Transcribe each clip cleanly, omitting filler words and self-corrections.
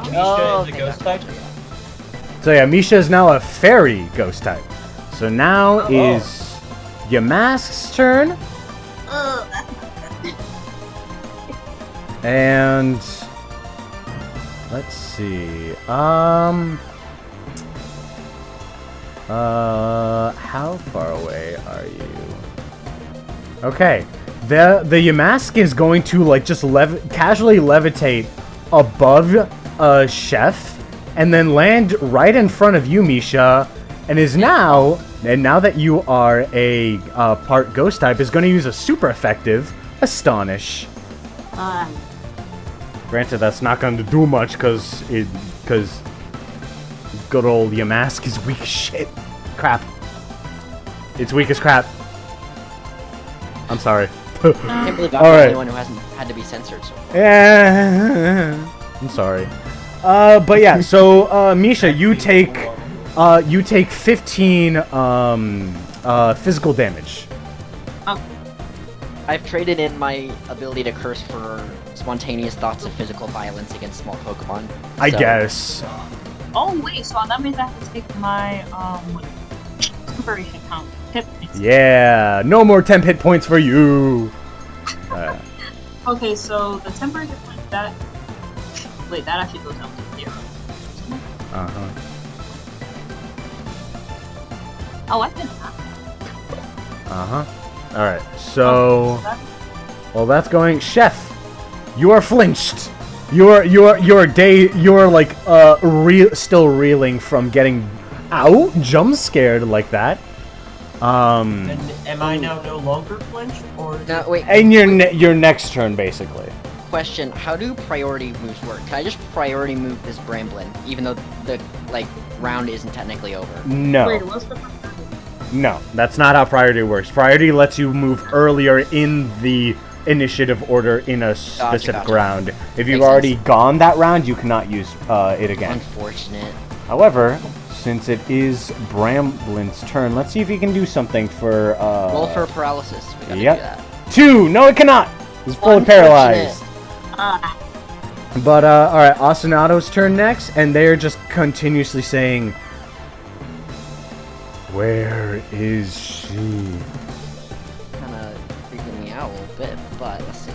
Misha is a ghost type? So yeah, Misha is now a fairy ghost type. So now is Yamask's turn. And let's see. How far away are you? Okay. The Yamask is going to like just casually levitate above Chef and then land right in front of you, Misha, and is now that you are a part ghost type, is going to use a super effective Astonish. Granted, that's not going to do much because good old Yamask is weak as shit. Crap. It's weak as crap. I'm sorry. I can't believe I'm the only one who hasn't had to be censored so far. Yeah. I'm sorry. But yeah, so Misha, you take 15 physical damage. I've traded in my ability to curse for spontaneous thoughts of physical violence against small Pokemon. I guess. Oh wait, so that means I have to take my inspiration count. Yeah, no more temp hit points for you. Okay, so the temporary hit point that actually goes down to 0. Oh, I can. All right. So, well, that's going. Chef, you are flinched. You're like still reeling from getting jump scared like that. And am I now no longer flinched, or? No, wait. And your next turn, basically. Question: how do priority moves work? Can I just priority move this Bramblin, even though the round isn't technically over? No. Wait, what's the No, that's not how priority works. Priority lets you move earlier in the initiative order in a specific round. If you've already gone that round, you cannot use it again. Unfortunate. However, since it is Bramblin's turn, let's see if he can do something for Roll for paralysis. We gotta do that. 2! No, it cannot! He's fully paralyzed. But, alright, Ostinato's turn next, and they're just continuously saying, where is she? Kinda freaking me out a little bit, but let's see.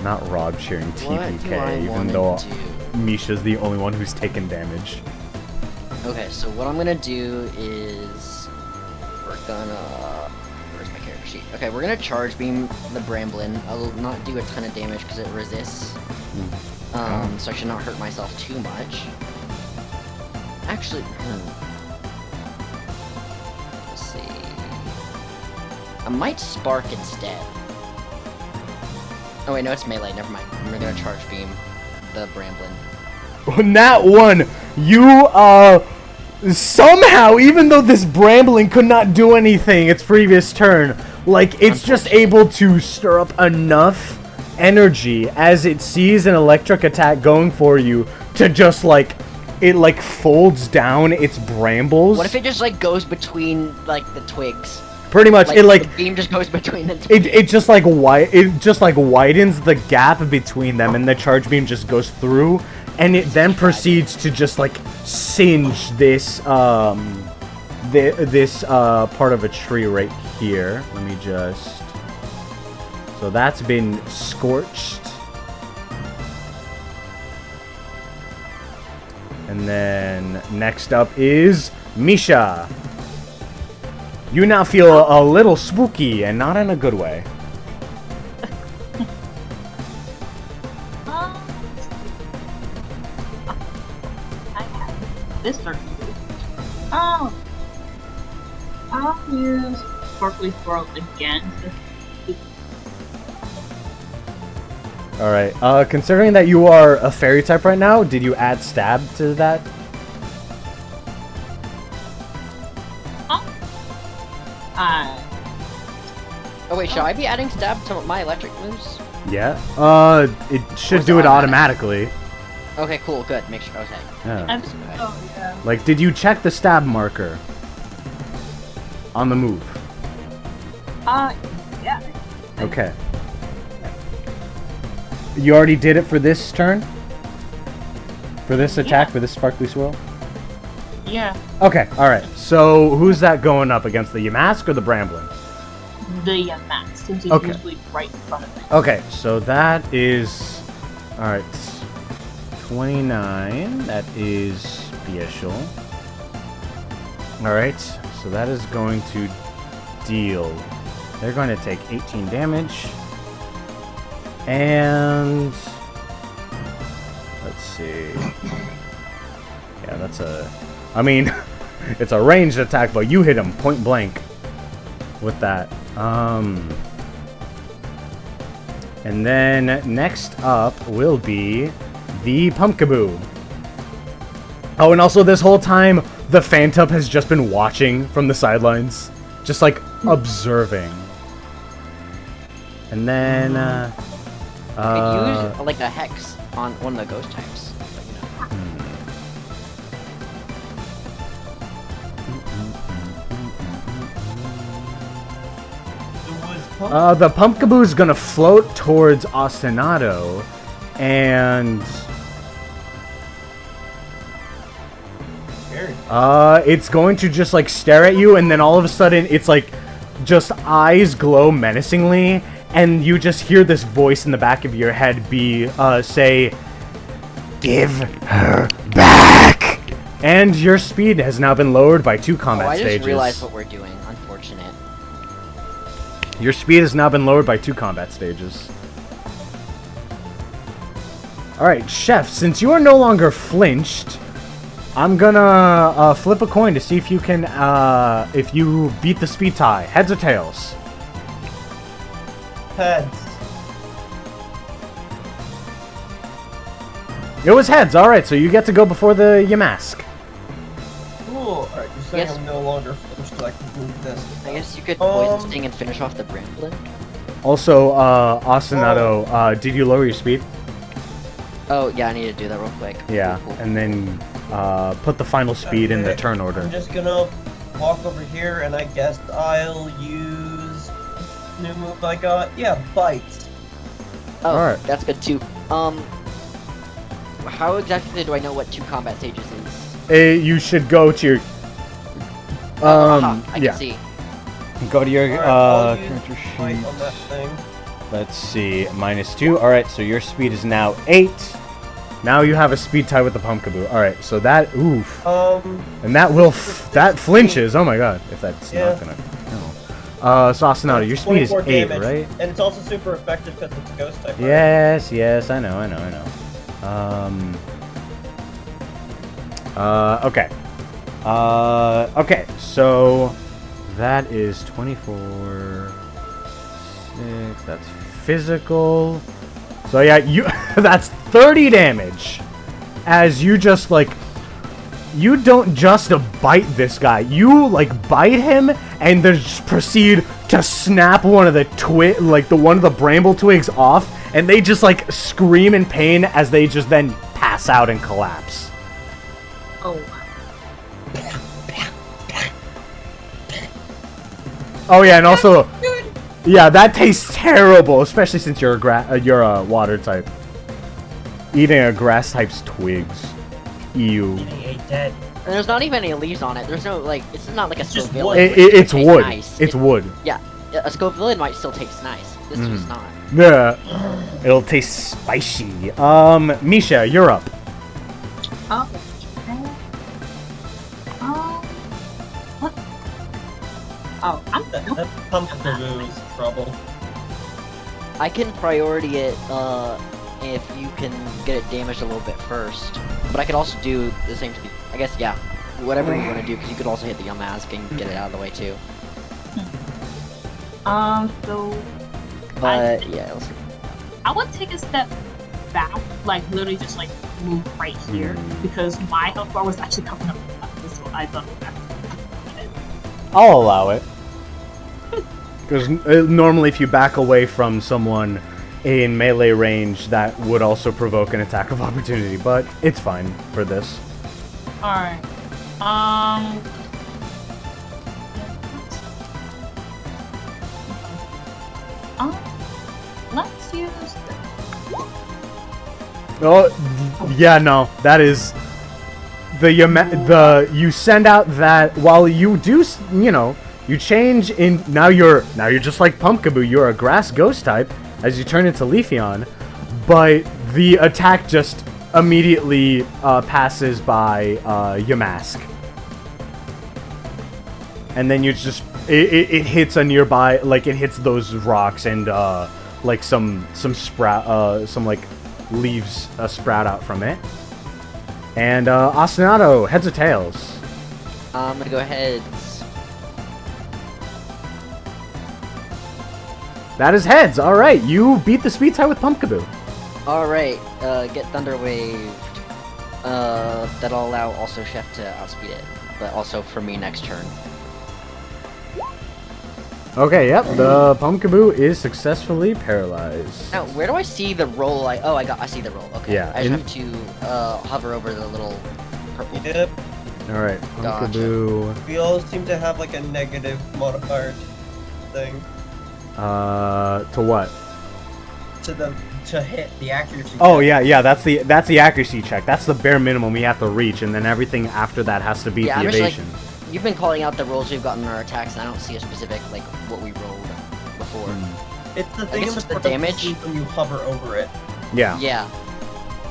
Not Rob cheering TPK, even though Misha's the only one who's taken damage. Okay, so what I'm gonna do is where's my character sheet? Okay, we're gonna charge beam the Bramblin. I'll not do a ton of damage because it resists. So I should not hurt myself too much. Actually, let's see. I might spark instead. Oh wait, no, it's melee. Never mind. We're gonna charge beam the Bramblin. On that one, you somehow, even though this Bramblin could not do anything its previous turn, like it's just able to stir up enough energy as it sees an electric attack going for you to just like. It like folds down its brambles. What if it just like goes between like the twigs? Pretty much, like, it like the beam just goes between the twigs. It just like widens the gap between them, and the charge beam just goes through, and it then proceeds to just like singe this this part of a tree right here. Let me just. So that's been scorched. And then next up is Misha. You now feel a little spooky, and not in a good way. I have this certain move. Oh, I'll use Sparkly Swirl again. Alright, considering that you are a fairy type right now, did you add stab to that? Oh wait, should I be adding stab to my electric moves? Yeah. It should do it automatically. Okay, cool, good. Make sure. Okay. Yeah. Oh, yeah. Like, did you check the stab marker on the move? Yeah. Okay. You already did it for this turn? For this attack, Yeah. for this Sparkly Swirl? Yeah, Okay, alright. So, who's that going up against? The Yamask or the Bramblin? the max, since he's Okay. usually right in front of me. Okay, so that is... Alright. 29. That is special. Alright, so that is going to deal... They're going to take 18 damage. And... Let's see... Yeah, that's a... I mean, it's a ranged attack, but you hit him point blank with that. And then next up will be the Pumpkaboo. Oh, and also this whole time, the Phantom has just been watching from the sidelines. Just like observing. And then, Could use like a hex on one of the ghost types. But, you know. The Pumpkaboo is gonna float towards Ostinato, and it's going to just like stare at you, and then all of a sudden it's like just eyes glow menacingly, and you just hear this voice in the back of your head say, "Give her back!" And your speed has now been lowered by 2 combat I just stages. realized what we're doing. Unfortunate. Your speed has now been lowered by 2 combat stages. Alright, Chef, since you are no longer flinched, I'm gonna flip a coin to see if you can, if you beat the speed tie. Heads or tails? Heads. It was heads, alright, so you get to go before the Yamask. Cool. Alright, you're saying Yes. I'm no longer flinched, so I can move this. I guess you could poison sting and finish off the Bramblin. Also, Ostinato, did you lower your speed? Oh yeah, I need to do that real quick. Yeah, Cool. and then, put the final speed in the Okay, turn order. I'm just gonna walk over here, and I guess I'll use new move I got. Yeah, bite. Oh, Alright. that's good too. How exactly do I know what 2 combat stages is? You should go to your, Aha, I yeah. can see. Go to your, Alright, I'll use character bite sheet. on that thing. Let's see, -2. Alright, so your speed is now 8. Now you have a speed tie with the Pumpkaboo. Alright, so that, oof. And that will, that flinches. Oh my god, if that's Yeah. not gonna, no. So Ostinato, your speed is 24 8, damage, right? And it's also super effective because it's a ghost type. Right? Yes, yes, I know. Okay. Okay, so that is 24, 6, that's physical. So yeah, you, that's 30 damage. As you just like, you don't just bite this guy, you like bite him and then just proceed to snap one of the one of the bramble twigs off, and they just like scream in pain as they just then pass out and collapse. Oh, Oh yeah, and also, yeah, that tastes terrible, especially since you're a water type. Eating a grass type's twigs. Ew. Eating a dead. And there's not even any leaves on it. There's no like. It's not like a Just Scoville. wood. It's tastes wood. Nice. It's wood. Yeah, a Scoville might still taste nice. This does not. Yeah. It'll taste spicy. Misha, you're up. oh, okay. What? Oh, I'm That Pumpkaboo's trouble. I can priority it if you can get it damaged a little bit first. But I could also do the same thing. I guess, yeah. Whatever you want to do, because you could also hit the Yamask and get it out of the way too. so But yeah, let's see. I would take a step back, like literally just like move right here, because my health bar was actually coming up. So I thought that. I'll allow it. Because normally if you back away from someone in melee range, that would also provoke an attack of opportunity, but it's fine for this. Alright. Let's use this. Oh, yeah, no, that is you send out that while you do, you know, you change in. Now you're just like Pumpkaboo. You're a grass ghost type as you turn into Leafeon, but the attack just immediately passes by Yamask, and then you just it hits a nearby, like it hits those rocks and like some sprout some like leaves sprout out from it. And Ostinato, heads or tails? I'm gonna go heads. That is heads. All right, you beat the speed tie with Pumpkaboo. All right, get Thunder Waved. That'll allow also Chef to outspeed it, but also for me next turn. Okay, yep, the Pumpkaboo is successfully paralyzed. Now, where do I see the roll? I see the roll. Okay. Yeah, I just have to hover over the little purple. Yep. All right, Pumpkaboo. We all seem to have like a negative modifier thing. To what? To hit the accuracy. Oh check. yeah, that's the accuracy check. That's the bare minimum we have to reach, and then everything after that has to beat the evasion. You've been calling out the rolls we've gotten in our attacks, and I don't see a specific, like, what we rolled before. It's the thing it's the damage when you hover over it. Yeah. Yeah.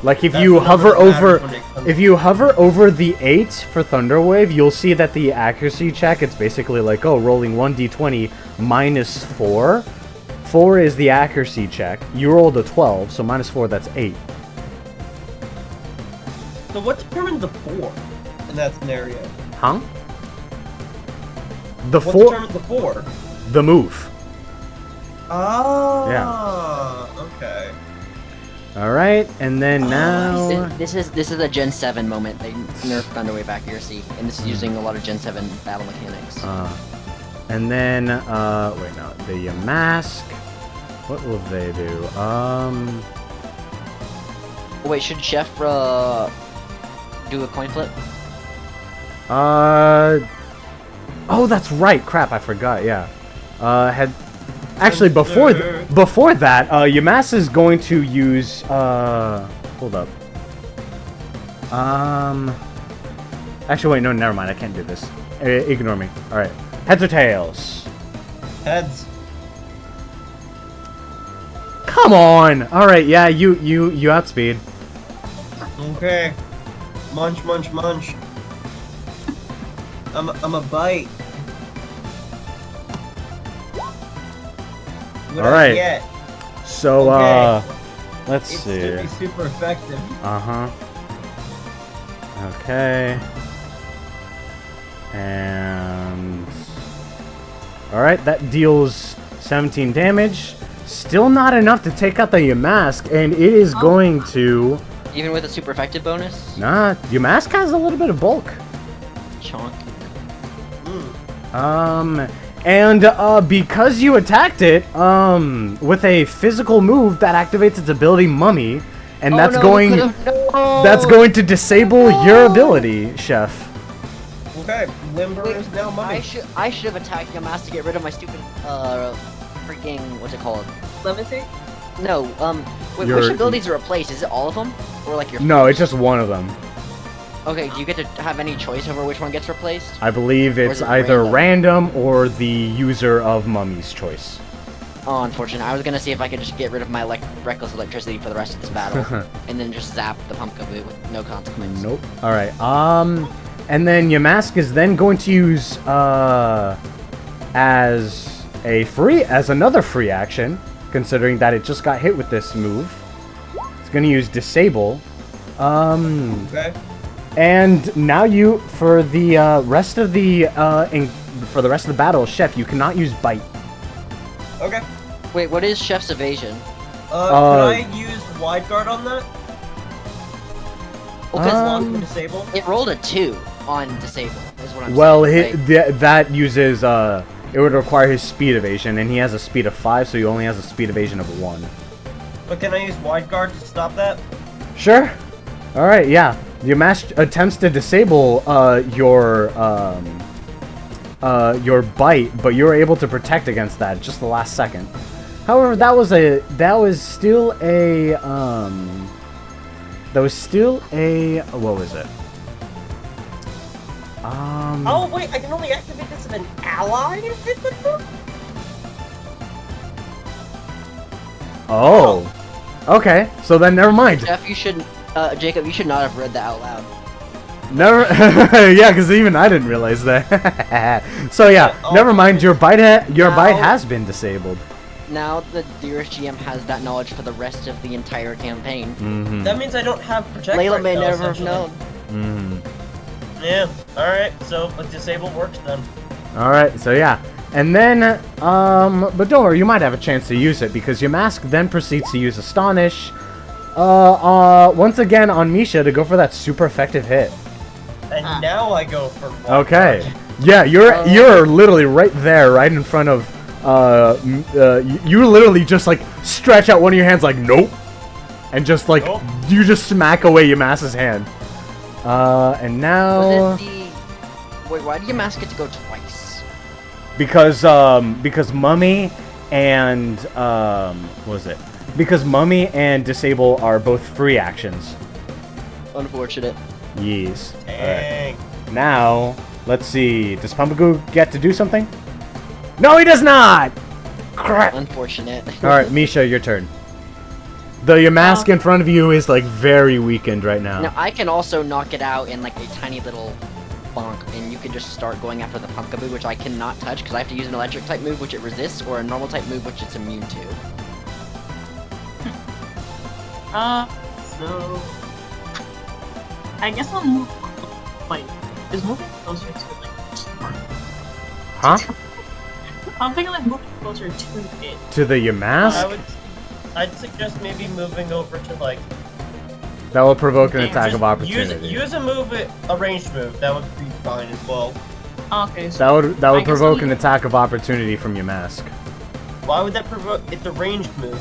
Like if That's you the hover number that over, matters when it comes if you hover over the 8 for Thunder Wave, you'll see that the accuracy check, it's basically like, oh, rolling 1d20 minus 4. 4 is the accuracy check. You rolled a 12, so minus 4, that's 8. So what determined the 4 in that scenario? Huh? The What 4, determined the 4? the move. Oh. Yeah. Okay. All right, and then now. This is a Gen 7 moment. They nerfed Thunder Wave accuracy, and this is using a lot of Gen 7 battle mechanics. And then, wait, no, the mask. What will they do? Wait, should Chef do a coin flip? Oh, that's right. Crap, I forgot. Yeah. Actually, before that, Yamask is going to use. Hold up. Actually, wait. No, never mind. I can't do this. Ignore me. All right. Heads or tails? Heads. Come on. All right. Yeah. You outspeed. Okay. Munch, munch, munch. I'm a bite. What All right. I get? So Okay. let's It's see. gonna be super effective. Okay. And all right, that deals 17 damage. Still not enough to take out the Yamask, and it is going to. Even with a super effective bonus? Nah, Yamask has a little bit of bulk. Chonk. And because you attacked it, with a physical move that activates its ability Mummy, and that's going to disable your ability, Chef. Okay, Limber Wait, is now mummy. I should have attacked Yamask to get rid of my stupid freaking what's it called? Levitate? No, wait, Your- which abilities are replaced? Is it all of them? Or like your No, it's just one of them. Okay, do you get to have any choice over which one gets replaced? I believe it's is it either random or the user of Mummy's choice. Oh, unfortunate. I was gonna see if I could just get rid of my reckless electricity for the rest of this battle, and then just zap the Pumpkaboo with no consequence. Nope. All right. And then Yamask is then going to use as another free action, considering that it just got hit with this move. It's going to use disable. Okay. And now for the rest of the battle, Chef, you cannot use bite. Okay. Wait, what is Chef's evasion? Can I use wide guard on that? Well, As 'cause long as disable? it rolled a 2 on disable, is what I'm Well, saying. Like, that uses it would require his speed evasion, and he has a speed of 5, so he only has a speed evasion of 1. But can I use wide guard to stop that? Sure. All right. Yeah. Yamask attempts to disable your bite, but you're able to protect against that at just the last second. However, that was still a There was still a... What was it? Oh, wait, I can only activate this if an ally is hit the book? Oh. Okay, so then never mind. Jeff, you should, Jacob, you should not have read that out loud. Never... yeah, because even I didn't realize that. So yeah, never mind. Your bite has been disabled. Now the dearest GM has that knowledge for the rest of the entire campaign. Mm-hmm. That means I don't have protect Layla right may now, never have essentially. known. Mm-hmm. Yeah, alright, so but disable works then. Alright, so yeah. And then, but don't worry, you might have a chance to use it, because your mask then proceeds to use Astonish, once again on Micha to go for that super effective hit. And now I go for one. Okay. Yeah, you're literally right there, right in front of, you literally just, like, stretch out one of your hands like, nope. And just, like, you just smack away Yamasa's hand. And now... Was it the... Wait, why do you mask it to go twice? Because Mummy and, what was it? Because Mummy and Disable are both free actions. Unfortunate. Yes. Dang. Alright. Now, let's see. Does Pumpagoo get to do something? No, he does not! Crap! Unfortunate. Alright, Micha, your turn. Your mask in front of you is, like, very weakened right now. Now, I can also knock it out in, like, a tiny little bonk, and you can just start going after the Pumpkaboo, which I cannot touch, because I have to use an electric-type move, which it resists, or a normal-type move, which it's immune to. So... I guess I'll move... Wait, is moving closer to, like... Huh? I'm thinking, like, moving closer to it. To the Yamask? I'd suggest maybe moving over to, like... That will provoke an just attack of opportunity. Use a ranged move. That would be fine as well. Okay, so... That would provoke an attack of opportunity from Yamask. Why would that provoke... It's a ranged move.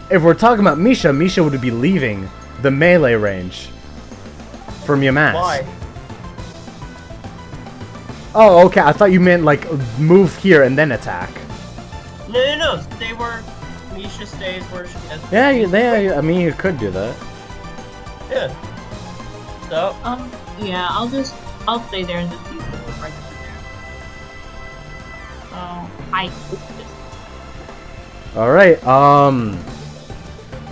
If we're talking about Micha would be leaving the melee range from Yamask. Why? Oh, okay. I thought you meant, like, move here and then attack. No. Stay where Micha stays where she has. Yeah, I mean, you could do that. Yeah. So. Yeah, I'll stay there and just use the move right there. I hope this. Alright,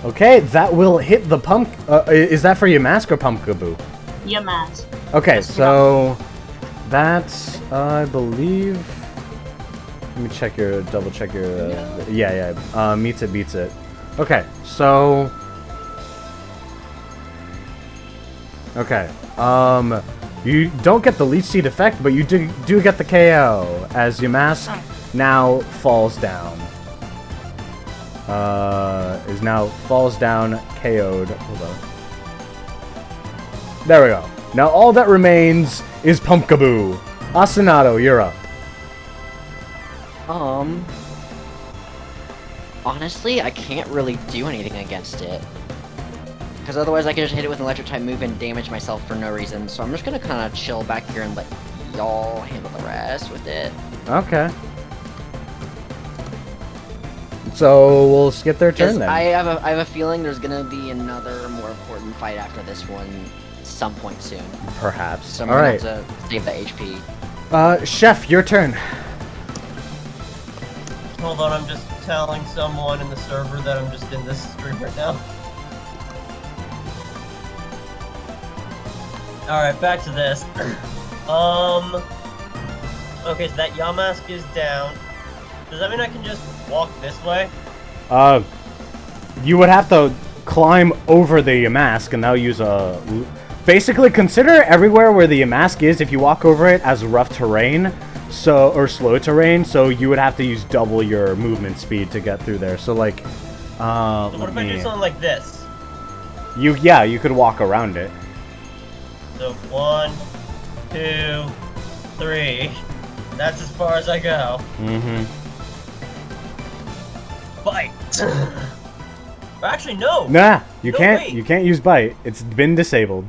okay, that will hit the pump. Is that for Yamask or Pumpkaboo? Yamask. Okay, so that's, I believe. Let me double check your. Yeah. Meets it, beats it. Okay, so. Okay, you don't get the leech seed effect, but you do get the KO as Yamask now falls down. Falls down, KO'd. Hold on. There we go. Now all that remains is Pumpkaboo. Ostinato, you're up. Honestly, I can't really do anything against it. Because otherwise I can just hit it with an electric type move and damage myself for no reason. So I'm just gonna kind of chill back here and let y'all handle the rest with it. Okay. So we'll skip their turn then. I have a feeling there's gonna be another more important fight after this one some point soon. Perhaps. So I'm gonna have to save that HP. Chef, your turn. Hold on, I'm just telling someone in the server that I'm just in this stream right now. Alright, back to this. Okay, so that Yamask is down. Does that mean I can just walk this way? You would have to climb over the Yamask, and that'll use a... Basically, consider everywhere where the Yamask is, if you walk over it, as rough terrain, or slow terrain, so you would have to use double your movement speed to get through there. So, like, so what if I do something like this? You could walk around it. So, 1, 2, 3. That's as far as I go. Mm-hmm. Bite! Actually, no! Nah, you No, can't. wait. You can't use bite. It's been disabled.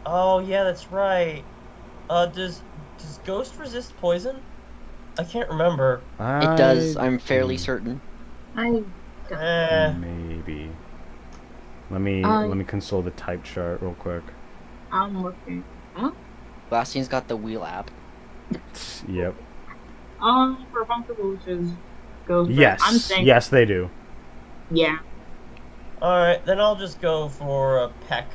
Oh, yeah, that's right. Does Ghost resist poison? I can't remember. It does, I'm fairly certain. I Eh. Maybe. Let me console the type chart real quick. I'm looking. Huh? Glastine's got the wheel app. Yep. For Pumpkaboos goes. Yes. I'm saying. Yes, they do. Yeah. Alright, then I'll just go for a peck.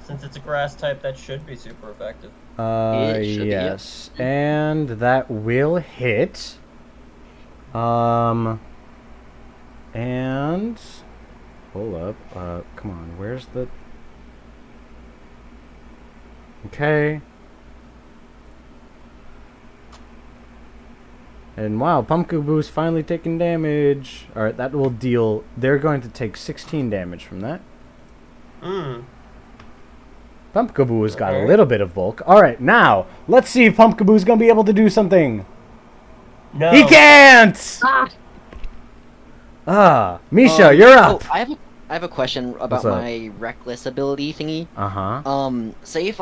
Since it's a grass type, that should be super effective. It should be, Yes. And that will hit. And hold up. Come on. Where's the? Okay. And wow, Pumpkaboo's finally taking damage. All right, that will deal. They're going to take 16 damage from that. Pumpkaboo has got a little bit of bulk. All right, now let's see if Pumpkaboo's gonna be able to do something. No. He can't. Misha, you're up. Oh, I have a question about my reckless ability thingy. Say if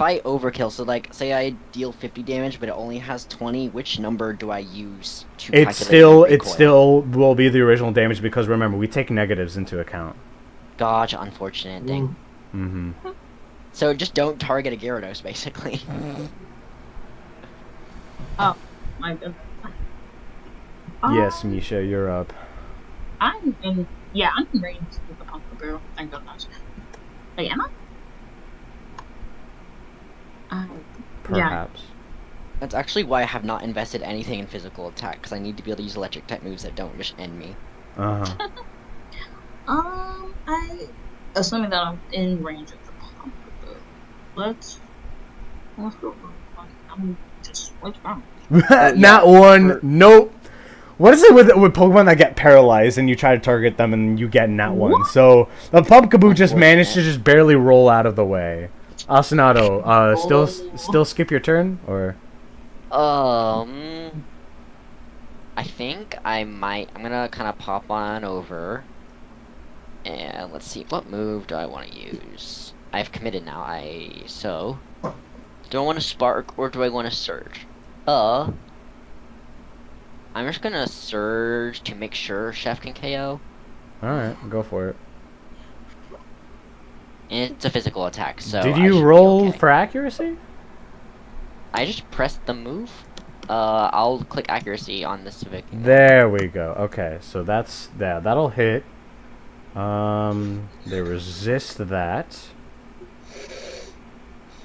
I overkill, so like say I deal 50 damage, but it only has 20. Which number do I use to calculate it still will be the original damage because remember we take negatives into account. Gotcha, unfortunate thing. So just don't target a Gyarados, basically. Oh my goodness. Yes, Misha, you're up. I'm in range with the Pumpkaboo. Thank goodness. Wait, am I? Perhaps. That's actually why I have not invested anything in physical attack, because I need to be able to use electric type moves that don't just end me. Assuming that I'm in range of the Pumpkaboo, let's go. Let's go. Not one. Nope. What is it with Pokemon that get paralyzed and you try to target them and you get not one? So the Pumpkaboo just managed to just barely roll out of the way. Ostinato, still skip your turn or? I think I might. I'm gonna kind of pop on over, and let's see what move do I want to use. I've committed now. Do I want to spark or do I want to surge? I'm just gonna surge to make sure Chef can KO. Alright, go for it. And it's a physical attack, so did you roll for accuracy? I just pressed the move. I'll click accuracy on this civic. There we go. Okay, so that'll hit. They resist that.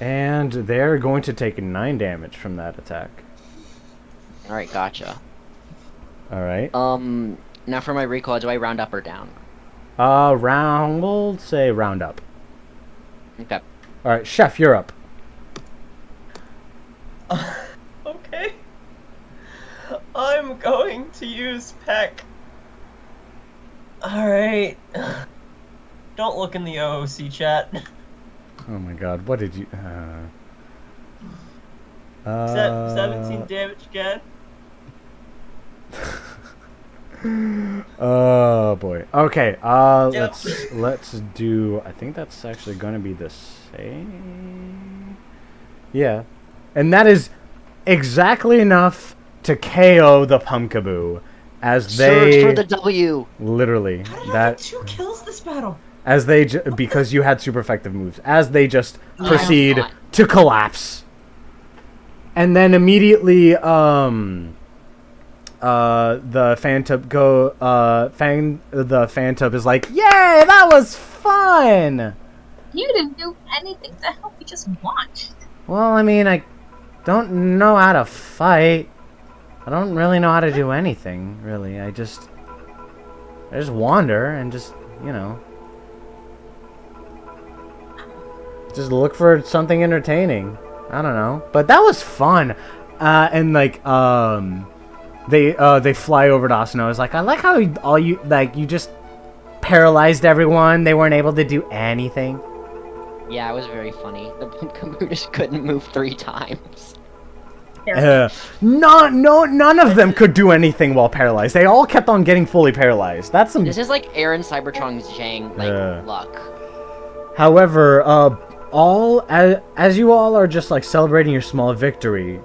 And they're going to take 9 damage from that attack. Alright, gotcha. Alright. Now for my recoil, do I round up or down? We'll say round up. Okay. Alright, Chef, you're up. Okay. I'm going to use Peck. Alright. Don't look in the OOC chat. Oh my god, what did you... 17 damage again. Oh boy. Okay, Yep. let's do... I think that's actually gonna be the same... Yeah. And that is exactly enough to KO the Pumpkaboo. As they... Surge for the W! Literally. How did I get 2 kills this battle? As they... because you had super effective moves. As they just proceed to collapse. And then immediately, the Phantom is like, yay, that was fun! You didn't do anything to help, you just watched. Well, I mean, I don't know how to fight. I don't really know how to do anything, really. I just wander and just, you know, just look for something entertaining. I don't know, but that was fun. And like, they fly over to Asuna. I was like, I like how you just paralyzed everyone. They weren't able to do anything. Yeah, it was very funny. The Pumpkaboo just couldn't move 3 times. None of them could do anything while paralyzed. They all kept on getting fully paralyzed. That's some... This is like Aaron Cybertron's Zhang, luck. However, as you all are just like celebrating your small victory,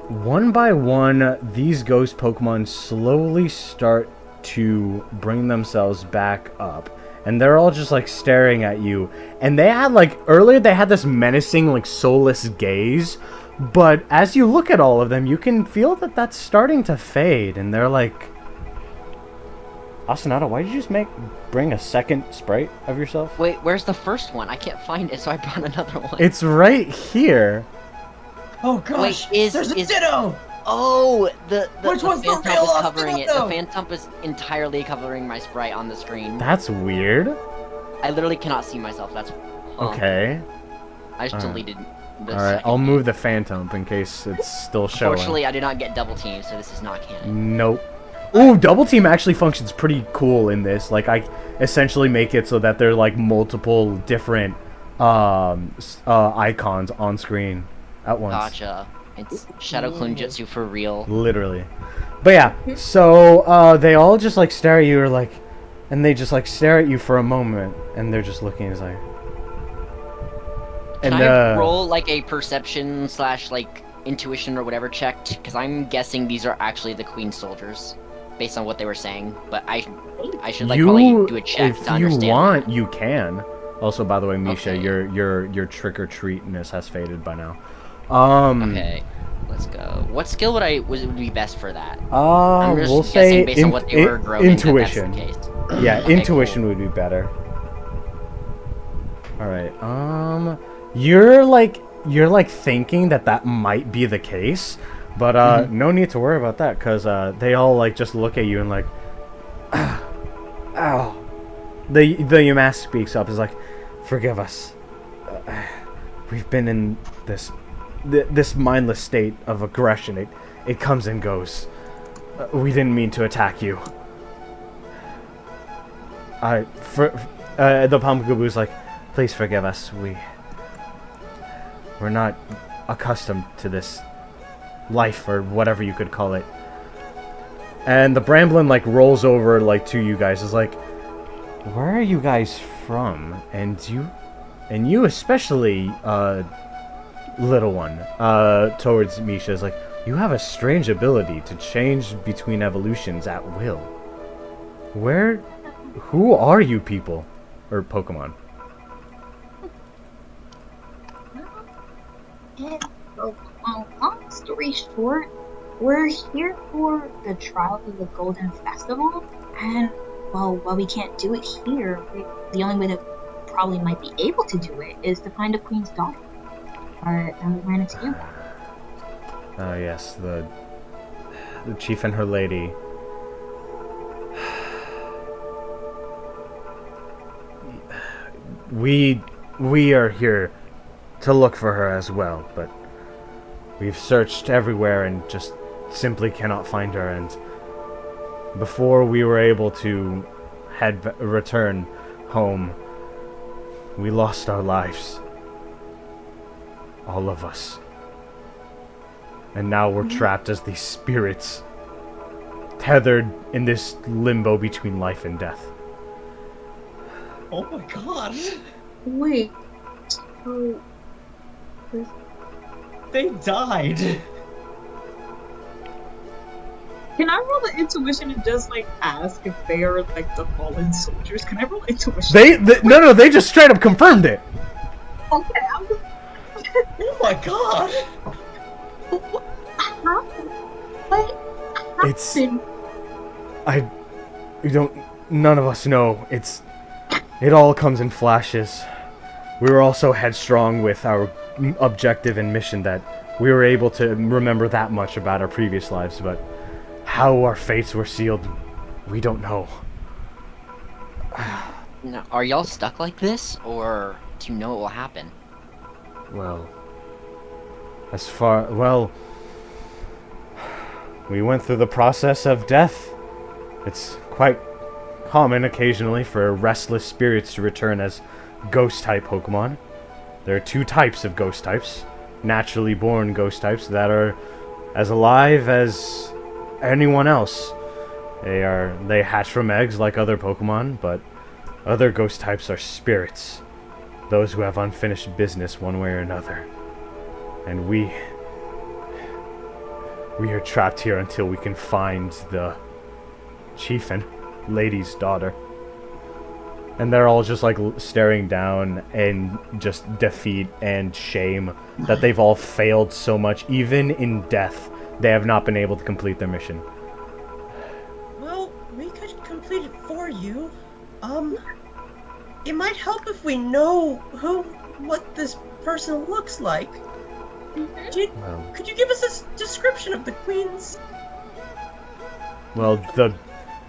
one by one, these ghost Pokemon slowly start to bring themselves back up. And they're all just like staring at you. And they had like, earlier they had this menacing like soulless gaze. But as you look at all of them, you can feel that that's starting to fade. And they're like, Ostinato, why did you just bring a second sprite of yourself? Wait, where's the first one? I can't find it, so I brought another one. It's right here. Oh gosh, Wait, there's a Ditto! Oh, Which one's the Phantom real is covering it. The Ostinato? Phantom is entirely covering my sprite on the screen. That's weird. I literally cannot see myself. That's Okay. I just Alright. deleted the Alright, second I'll one. move the Phantom in case it's still showing. Unfortunately, I did not get double team, so this is not canon. Nope. Ooh, double team actually functions pretty cool in this. Like, I essentially make it so that there are like multiple different icons on screen at once. Gotcha. It's Shadow Clone Jutsu for real. Literally. But yeah, so they all just like stare at you or like, and they just like stare at you for a moment, and they're just looking as like. Can I roll like a perception / like intuition or whatever check? Because I'm guessing these are actually the Queen's soldiers, based on what they were saying. But I should like probably do a check to understand. If you want, you can. Also, by the way, Micha, Okay. your trick or treatness has faded by now. Okay, let's go. What skill would be best for that? I'm just we'll guessing say based on what they were growing. intuition. That that's the case. Yeah, Okay, intuition cool. would be better. All right. You're like thinking that might be the case, but no need to worry about that because they all like just look at you and like, ow. The Yamask speaks up. Is like, forgive us. We've been in this mindless state of aggression. It comes and goes. We didn't mean to attack you. The Pumpkaboo's like, please forgive us. We're not accustomed to this life or whatever you could call it. And the Bramblin like rolls over like to you guys. Is like, where are you guys from? And you especially, little one, towards Micha is like, you have a strange ability to change between evolutions at will. Who are you people? Or Pokemon? Long story short, we're here for the trial of the Golden Festival, and while we can't do it here, the only way that probably might be able to do it is to find a queen's daughter. And we ran into you. Oh yes, the chief and her lady. We are here to look for her as well, but we've searched everywhere and just simply cannot find her. And before we were able to return home, we lost our lives. All of us. And now we're trapped as these spirits, tethered in this limbo between life and death. Oh my god! Wait, so They died! can I roll the intuition and just like ask if they are like the fallen soldiers? Can I roll intuition? No, they just straight up confirmed it. Okay, I'm just... Oh my god! What It's happened? none of us know. It all comes in flashes. We were all so headstrong with our objective and mission that we were able to remember that much about our previous lives, but how our fates were sealed, we don't know. Now, are y'all stuck like this, or do you know what will happen? Well, we went through the process of death. It's quite common occasionally for restless spirits to return as ghost-type Pokemon. There are two types of ghost types. Naturally born ghost types that are as alive as anyone else. They hatch from eggs like other Pokemon, but other ghost types are spirits. Those who have unfinished business one way or another. And we are trapped here until we can find chief and lady's daughter. And they're all just like staring down in just defeat and shame that they've all failed so much. Even in death, they have not been able to complete their mission. Well, we could complete it for you. It might help if we know what this person looks like. Could you give us a description of the queens? Well,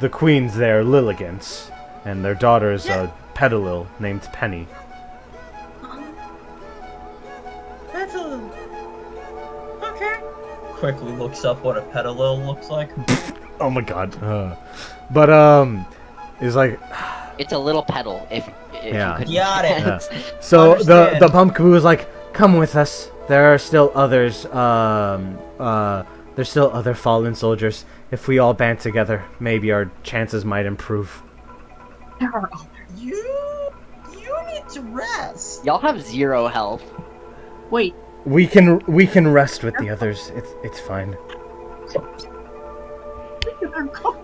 the queens there, Lilligants, and their daughter is a pedalil named Penny. That's a... Okay. Quickly looks up what a pedalil looks like. Oh my god. But, it's like... It's a little pedal, if Yeah. you could Got it. Yeah. So Understand. the Pumpkaboo is like, come with us. There are still others, there's still other fallen soldiers. If we all band together, maybe our chances might improve. There are others. You need to rest. Y'all have 0 health. Wait, We can rest with the others. It's fine. they're gone.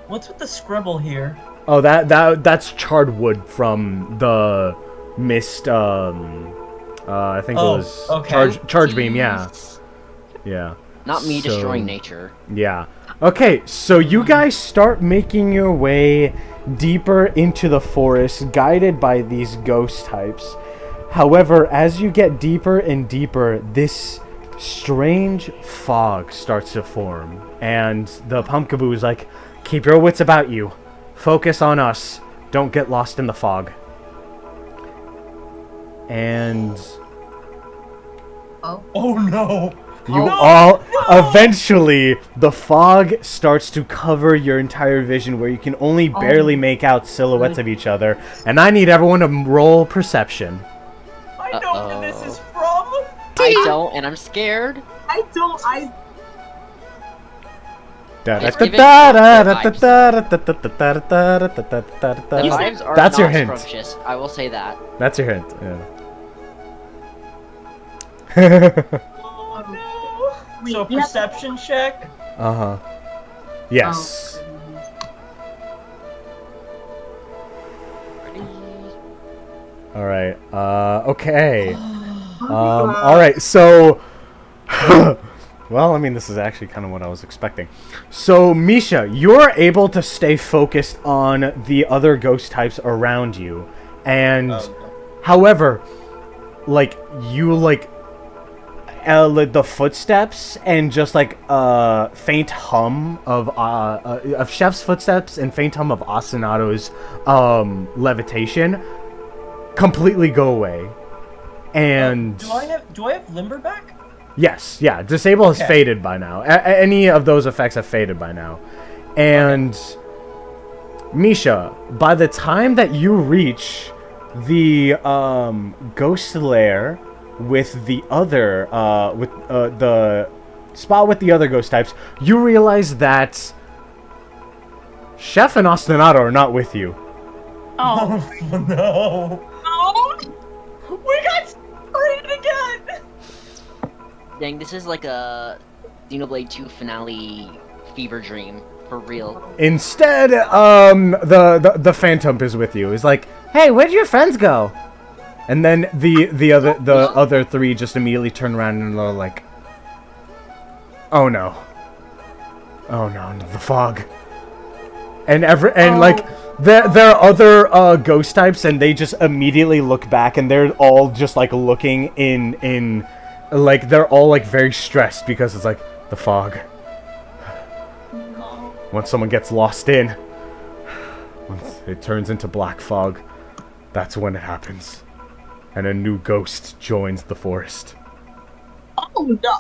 What's with the scribble here? Oh, that's charred wood from the mist. I think it was okay. charge beam. Yeah. Not me So- destroying nature. Yeah. Okay, so you guys start making your way deeper into the forest, guided by these ghost types. However, as you get deeper and deeper, this strange fog starts to form, and the Pumpkaboo is like, "Keep your wits about you. Focus on us. Don't get lost in the fog." And Oh no! eventually, the fog starts to cover your entire vision, where you can only barely make out silhouettes of each other. And I need everyone to roll perception. I know where this is from. I don't, and I'm scared. I don't. It's giving The vibes are That's not your hint. scrumptious, I will say that. That's your hint. Yeah. Oh no! Wait, So you have- perception check. Uh-huh. Yes. All right. Okay. All right. So, well, I mean, this is actually kind of what I was expecting. So, Micha, you're able to stay focused on the other ghost types around you, and however, like you like the footsteps and just like faint hum of Chef's footsteps and faint hum of Ostinato's levitation completely go away. And Do I have limber back? yes, yeah, disable has Okay. faded by now. Any of those effects have faded by now. And Micha, by the time that you reach the ghost lair with the other the spot with the other ghost types, you realize that Chef and Ostinato are not with you. Oh, no! no! We got sprayed again! Dang, this is like a Xenoblade 2 finale fever dream, for real. Instead, the Phantom is with you. He's like, "Hey, where'd your friends go?" And then the other three just immediately turn around and they're like, "Oh no, the fog." And like there are other ghost types, and they just immediately look back, and they're all just like looking in like they're all like very stressed because it's like the fog. Once someone gets lost in, once it turns into black fog, that's when it happens. And a new ghost joins the forest. Oh no!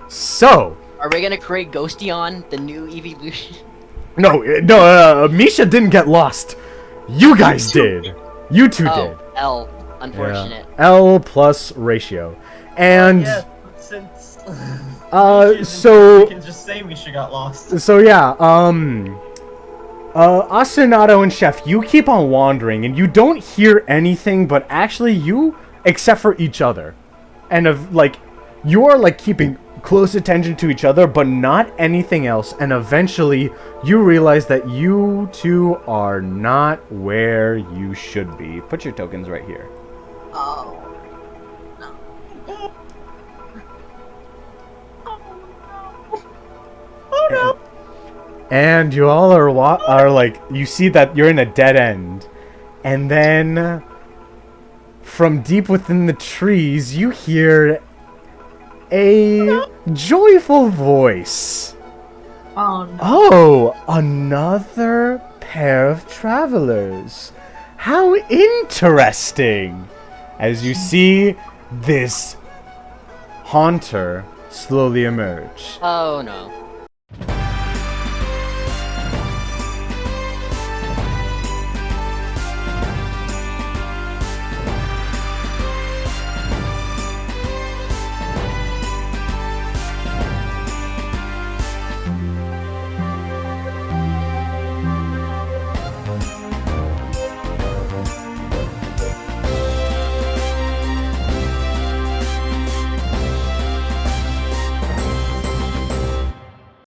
So, Are we gonna create Ghostion, the new evolution? no, Micha didn't get lost. You guys did. You two did. Oh, L. Unfortunate. Yeah. L plus ratio. And, Yeah, since... so... We can just say Misha got lost. So yeah, Ostinato and Chef, you keep on wandering, and you don't hear anything, but actually you, except for each other, and of like, you are like keeping close attention to each other, but not anything else. And eventually, you realize that you two are not where you should be. Put your tokens right here. Oh. Oh no! And you all are like, you see that you're in a dead end. And then, from deep within the trees, you hear a joyful voice. Oh no. Oh, another pair of travelers. How interesting. As you see this haunter slowly emerge. Oh no.